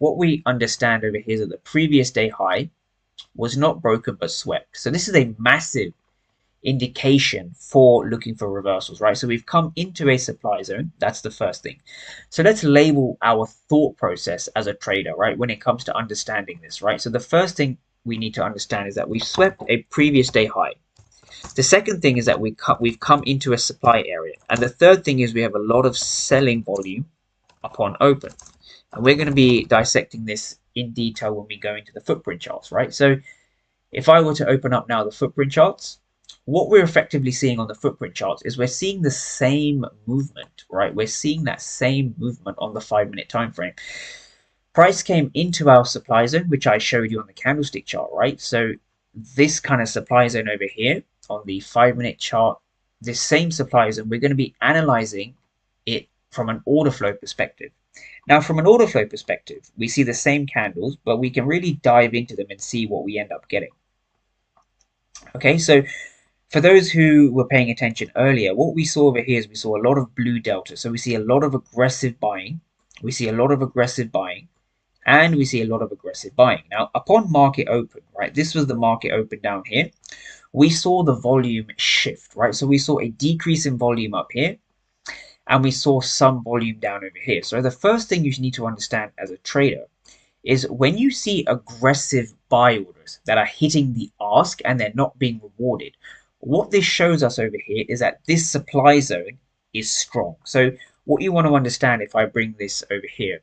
what we understand over here is that the previous day high was not broken but swept. So this is a massive indication for looking for reversals, right? So we've come into a supply zone. That's the first thing. So let's label our thought process as a trader, right? When it comes to understanding this, right? So the first thing we need to understand is that we swept a previous day high. The second thing is that we've come into a supply area. And the third thing is we have a lot of selling volume upon open. And we're going to be dissecting this in detail when we go into the footprint charts, right? So if I were to open up now the footprint charts, what we're effectively seeing on the footprint charts is we're seeing the same movement, right? We're seeing that same movement on the 5-minute time frame. Price came into our supply zone, which I showed you on the candlestick chart, right? So this kind of supply zone over here on the 5-minute chart, this same supply zone, we're going to be analyzing it from an order flow perspective. Now, from an order flow perspective, we see the same candles, but we can really dive into them and see what we end up getting. Okay, so for those who were paying attention earlier, what we saw over here is we saw a lot of blue delta. So we see a lot of aggressive buying. We see a lot of aggressive buying. And we see a lot of aggressive buying. Now, upon market open, right, this was the market open down here. We saw the volume shift, right? So we saw a decrease in volume up here. And we saw some volume down over here. So the first thing you need to understand as a trader is when you see aggressive buy orders that are hitting the ask and they're not being rewarded, what this shows us over here is that this supply zone is strong. So what you want to understand, if I bring this over here,